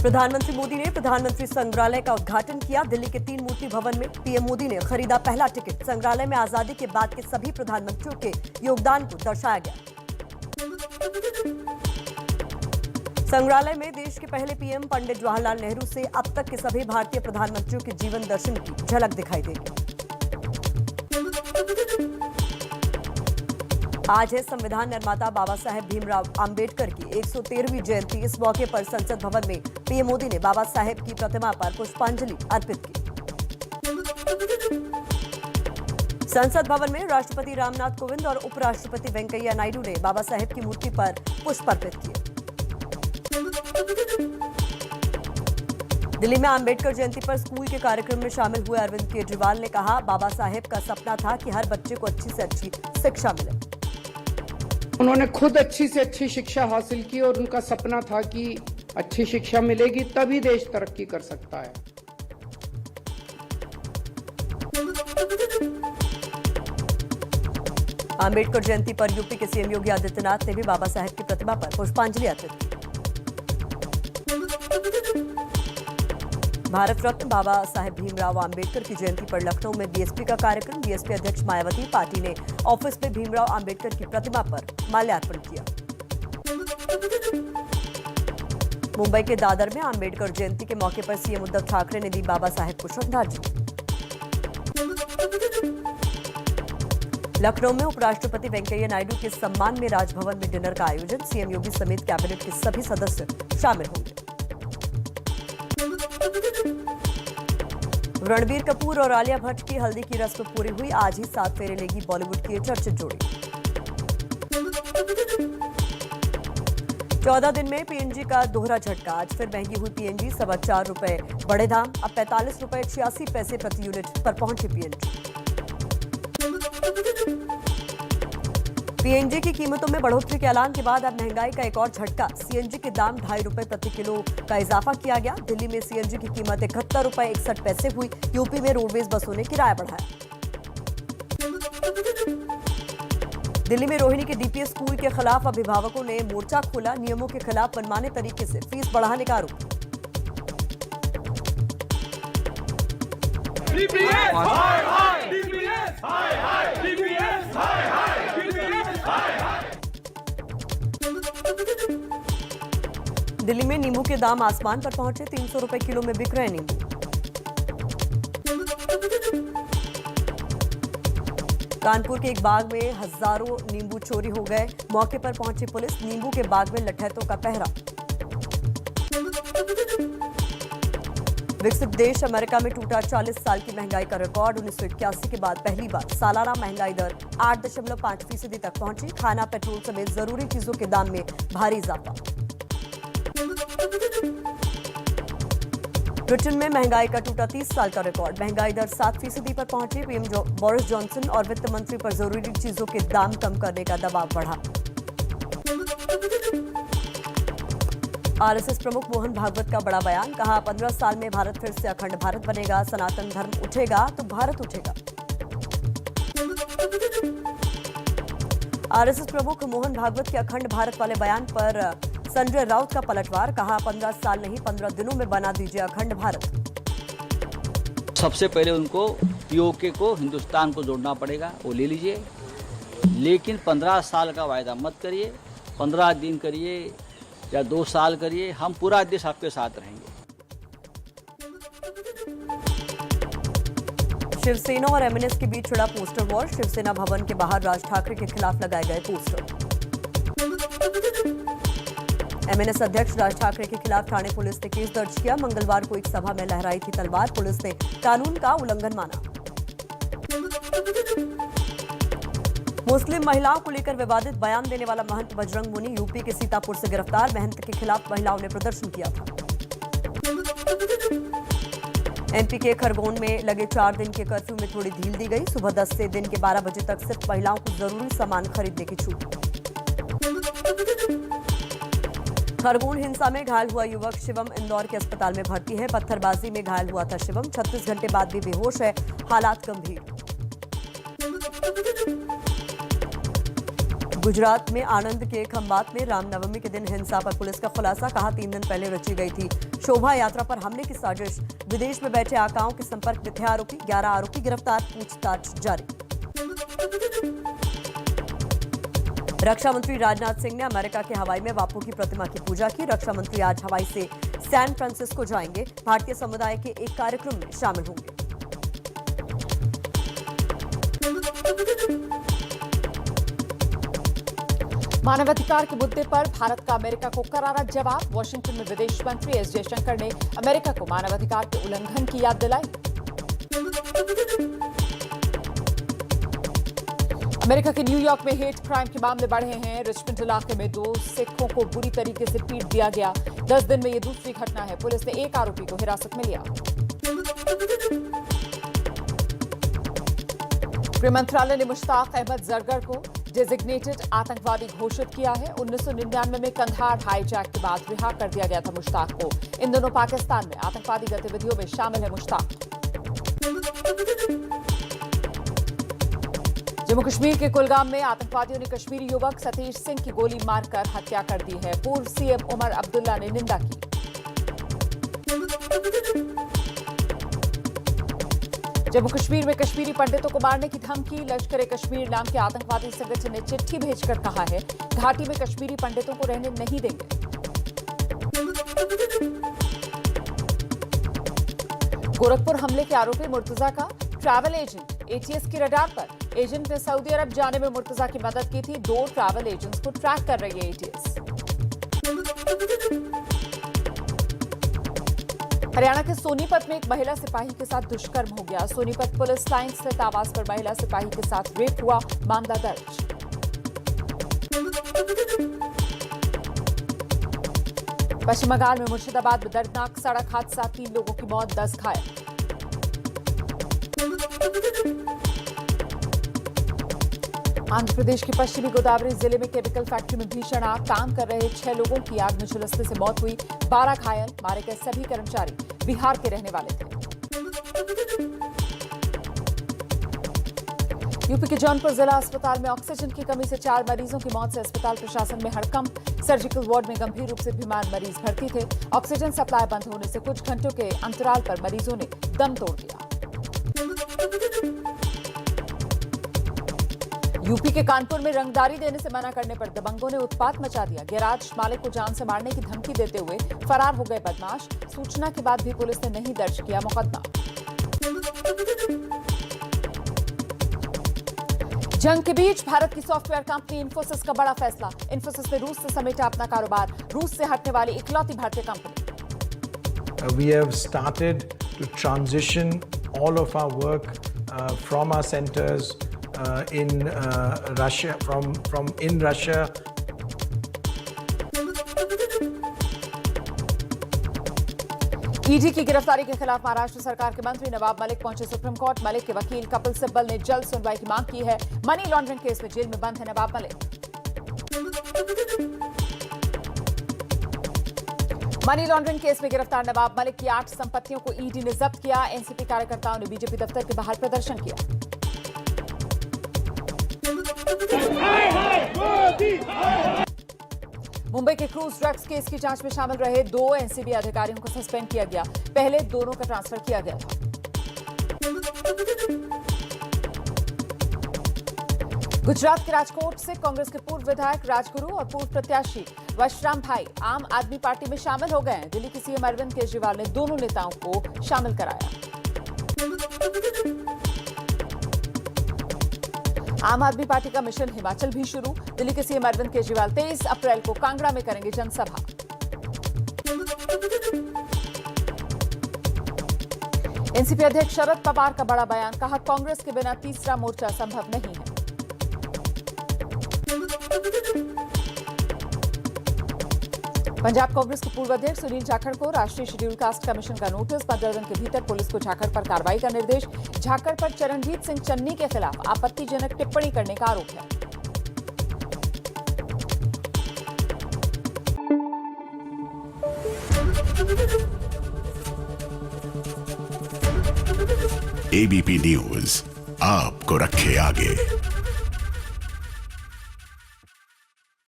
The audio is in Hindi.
प्रधानमंत्री मोदी ने प्रधानमंत्री संग्रहालय का उद्घाटन किया। दिल्ली के 3 मूर्ति भवन में पीएम मोदी ने खरीदा पहला टिकट। संग्रहालय में आजादी के बाद के सभी प्रधानमंत्रियों के योगदान को दर्शाया गया। संग्रहालय में देश के पहले पीएम पंडित जवाहरलाल नेहरू से अब तक के सभी भारतीय प्रधानमंत्रियों के जीवन दर्शन की झलक दिखाई देगी। आज है संविधान निर्माता बाबा साहेब भीमराव अंबेडकर की 113वीं जयंती। इस मौके पर संसद भवन में पीएम मोदी ने बाबा साहेब की प्रतिमा पर पुष्पांजलि अर्पित की। संसद भवन में राष्ट्रपति रामनाथ कोविंद और उपराष्ट्रपति वेंकैया नायडू ने बाबा साहेब की मूर्ति पर पुष्प अर्पित किए। दिल्ली में अंबेडकर जयंती पर स्कूल के कार्यक्रम में शामिल हुए अरविंद केजरीवाल ने कहा, बाबा साहेब का सपना था कि हर बच्चे को अच्छी से अच्छी शिक्षा मिले। उन्होंने खुद अच्छी से अच्छी शिक्षा हासिल की और उनका सपना था कि अच्छी शिक्षा मिलेगी तभी देश तरक्की कर सकता है। अंबेडकर जयंती पर यूपी के सीएम योगी आदित्यनाथ ने भी बाबा साहेब की प्रतिमा पर पुष्पांजलि अर्पित की। भारत रत्न बाबा साहेब भीमराव अंबेडकर की जयंती पर लखनऊ में बीएसपी का कार्यक्रम। बीएसपी अध्यक्ष मायावती पार्टी ने ऑफिस में भीमराव अंबेडकर की प्रतिमा पर माल्यार्पण किया। मुंबई के दादर में अंबेडकर जयंती के मौके पर सीएम उद्धव ठाकरे ने दी बाबा साहेब को श्रद्धांजलि। लखनऊ में उपराष्ट्रपति वेंकैया नायडू के सम्मान में राजभवन में डिनर का आयोजन। सीएम योगी समेत कैबिनेट के सभी सदस्य शामिल होंगे। रणबीर कपूर और आलिया भट्ट की हल्दी की रस्म पूरी हुई। आज ही 7 फेरे लेगी बॉलीवुड की चर्चित जोड़ी। 14 दिन में पीएनजी का दोहरा झटका। आज फिर महंगी हुई पीएनजी। 4.25 रुपए बढ़े दाम। अब 45 रुपए 86 पैसे प्रति यूनिट पर पहुंची पीएनजी। पीएनजी की कीमतों में बढ़ोतरी के ऐलान के बाद अब महंगाई का एक और झटका। सीएनजी के दाम 2.5 रुपए प्रति किलो का इजाफा किया गया। दिल्ली में सीएनजी की कीमत 71 रुपए 61 पैसे हुई। यूपी में रोडवेज बसों ने किराया बढ़ाया। दिल्ली में रोहिणी के डीपीएस स्कूल के खिलाफ अभिभावकों ने मोर्चा खोला। नियमों के खिलाफ मनमाने तरीके से फीस बढ़ाने का आरोप। दिल्ली में नींबू के दाम आसमान पर पहुंचे। 300 रुपए किलो में बिक रहे नींबू। कानपुर के एक बाग में हजारों नींबू चोरी हो गए। मौके पर पहुंची पुलिस। नींबू के बाग में लठैतों का पहरा। विकसित देश अमेरिका में टूटा 40 साल की महंगाई का रिकॉर्ड। 1981 के बाद पहली बार सालाना महंगाई दर 8.5% तक पहुंची। खाना, पेट्रोल समेत जरूरी चीजों के दाम में भारी इजाफा। ब्रिटेन में महंगाई का टूटा 30 साल का रिकॉर्ड। महंगाई दर 7% पर पहुंची। पीएम बोरिस जॉनसन और वित्त मंत्री पर जरूरी चीजों के दाम कम करने का दबाव बढ़ा। आरएसएस प्रमुख मोहन भागवत का बड़ा बयान। कहा, 15 साल में भारत फिर से अखंड भारत बनेगा। सनातन धर्म उठेगा तो भारत उठेगा। आरएसएस प्रमुख मोहन भागवत के अखंड भारत वाले बयान पर संजय राउत का पलटवार। कहा, 15 साल नहीं 15 दिनों में बना दीजिए अखंड भारत। सबसे पहले उनको पीओके को हिंदुस्तान को जोड़ना पड़ेगा, वो ले लीजिए। लेकिन 15 साल का वायदा मत करिए। 15 दिन करिए या 2 साल करिए। हम पूरा देश आपके साथ रहेंगे। शिवसेना और एमएनएस के बीच छिड़ा पोस्टर वॉर। शिवसेना भवन के बाहर राज ठाकरे के खिलाफ लगाए गए पोस्टर। एमएनएस अध्यक्ष राज ठाकरे के खिलाफ ठाणे पुलिस ने केस दर्ज किया। मंगलवार को एक सभा में लहराई थी तलवार। पुलिस ने कानून का उल्लंघन माना। मुस्लिम महिलाओं को लेकर विवादित बयान देने वाला महंत बजरंग मुनि यूपी के सीतापुर से गिरफ्तार। महंत के खिलाफ महिलाओं ने प्रदर्शन किया था। एमपी के खरगोन में लगे 4 दिन के कर्फ्यू में थोड़ी ढील दी गई। सुबह 10 से दिन के 12 बजे तक सिर्फ महिलाओं को जरूरी सामान खरीदने की छूट। खरगोन हिंसा में घायल हुआ युवक शिवम इंदौर के अस्पताल में भर्ती है। पत्थरबाजी में घायल हुआ था शिवम। 36 घंटे बाद भी बेहोश है। हालात गंभीर। गुजरात में आणंद के खंभात में रामनवमी के दिन हिंसा पर पुलिस का खुलासा, कहा 3 दिन पहले रची गई थी शोभा यात्रा पर हमले की साजिश। विदेश में बैठे आकाओं के संपर्क में थे आरोपी, 11 आरोपी गिरफ्तार, पूछताछ जारी। रक्षा मंत्री राजनाथ सिंह ने अमेरिका के हवाई में बापू की प्रतिमा की पूजा की। रक्षा मंत्री आज हवाई से सैन फ्रांसिस्को जाएंगे, भारतीय समुदाय के एक कार्यक्रम में शामिल होंगे। मानवाधिकार के मुद्दे पर भारत का अमेरिका को करारा जवाब। वॉशिंगटन में विदेश मंत्री एस जयशंकर ने अमेरिका को मानवाधिकार के उल्लंघन की याद दिलाई। अमेरिका के न्यूयॉर्क में हेट क्राइम के मामले बढ़े हैं। रिचमंड इलाके में 2 सिखों को बुरी तरीके से पीट दिया गया। 10 दिन में यह दूसरी घटना है। पुलिस ने एक आरोपी को हिरासत में लिया। गृह मंत्रालय ने मुश्ताक अहमद जरगर को डेजिग्नेटेड आतंकवादी घोषित किया है। 1999 में कंधार हाईजैक के बाद रिहा कर दिया गया था मुश्ताक को। इन दोनों पाकिस्तान में आतंकवादी गतिविधियों में शामिल है मुश्ताक। जम्मू कश्मीर के कुलगाम में आतंकवादियों ने कश्मीरी युवक सतीश सिंह की गोली मारकर हत्या कर दी है। पूर्व सीएम उमर अब्दुल्ला ने निंदा की। जम्मू कश्मीर में कश्मीरी पंडितों को मारने की धमकी। लश्कर ए कश्मीर नाम के आतंकवादी संगठन ने चिट्ठी भेजकर कहा है घाटी में कश्मीरी पंडितों को रहने नहीं देंगे। गोरखपुर हमले के आरोपी मुर्तजा का ट्रैवल एजेंट एटीएस की रडार पर। एजेंट ने सऊदी अरब जाने में मुर्तजा की मदद की थी। 2 ट्रैवल एजेंट्स को ट्रैक कर रही है एटीएस। हरियाणा के सोनीपत में एक महिला सिपाही के साथ दुष्कर्म हो गया। सोनीपत पुलिस लाइन स्थित आवास पर महिला सिपाही के साथ रेप हुआ, मामला दर्ज। पश्चिम बंगाल में मुर्शिदाबाद में दर्दनाक सड़क हादसा, 3 लोगों की मौत, 10 घायल। आंध्र प्रदेश के पश्चिमी गोदावरी जिले में केमिकल फैक्ट्री में भीषण आग, काम कर रहे 6 लोगों की आग में झुलसने से मौत हुई, 12 घायल। मारे गए सभी कर्मचारी बिहार के रहने वाले थे। यूपी के जौनपुर जिला अस्पताल में ऑक्सीजन की कमी से 4 मरीजों की मौत से अस्पताल प्रशासन में हड़कंप। सर्जिकल वार्ड में गंभीर रूप से बीमार मरीज भर्ती थे। ऑक्सीजन सप्लाई बंद होने से कुछ घंटों के अंतराल पर मरीजों ने दम तोड़ दिया। यूपी के कानपुर में रंगदारी देने से मना करने पर दबंगों ने उत्पात मचा दिया। गैराज मालिक को जान से मारने की धमकी देते हुए फरार हो गए बदमाश। सूचना के बाद भी पुलिस ने नहीं दर्ज किया मुकदमा। जंग के बीच भारत की सॉफ्टवेयर कंपनी इंफोसिस का बड़ा फैसला। इंफोसिस ने रूस से समेटा अपना कारोबार। रूस से हटने वाली इकलौती भारतीय company. We have started to transition all of our work from our centers in Russia, from in Russia. ED की गिरफ्तारी के खिलाफ महाराष्ट्र सरकार के मंत्री नवाब मलिक पहुंचे सुप्रीम कोर्ट। मलिक के वकील कपिल सिब्बल ने जल्द सुनवाई की मांग की है। मनी लॉन्ड्रिंग केस में जेल में बंद है Nawab Malik. Money laundering case में गिरफ्तार नवाब मलिक की 8 संपत्तियों को ईडी ने जब्त किया। एनसीपी कार्यकर्ताओं ने बीजेपी दफ्तर के बाहर प्रदर्शन किया। मुंबई के क्रूज ड्रग्स केस की जांच में शामिल रहे 2 एनसीबी अधिकारियों को सस्पेंड किया गया। पहले दोनों का ट्रांसफर किया गया था। गुजरात के राजकोट से कांग्रेस के पूर्व विधायक राजगुरु और पूर्व प्रत्याशी वशराम भाई आम आदमी पार्टी में शामिल हो गए हैं। दिल्ली के सीएम अरविंद केजरीवाल ने दोनों नेताओं को शामिल कराया। आम आदमी पार्टी का मिशन हिमाचल भी शुरू। दिल्ली के सीएम अरविंद केजरीवाल 23 अप्रैल को कांगड़ा में करेंगे जनसभा। एनसीपी अध्यक्ष शरद पवार का बड़ा बयान, कहा कांग्रेस के बिना तीसरा मोर्चा संभव नहीं है। पंजाब कांग्रेस के पूर्व अध्यक्ष सुनील जाखड़ को राष्ट्रीय शेड्यूल कास्ट कमीशन का नोटिस। 15 दिन के भीतर पुलिस को जाखड़ पर कार्रवाई का निर्देश। जाखड़ पर चरणजीत सिंह चन्नी के खिलाफ आपत्तिजनक टिप्पणी करने का आरोप है। एबीपी न्यूज आपको रखे आगे।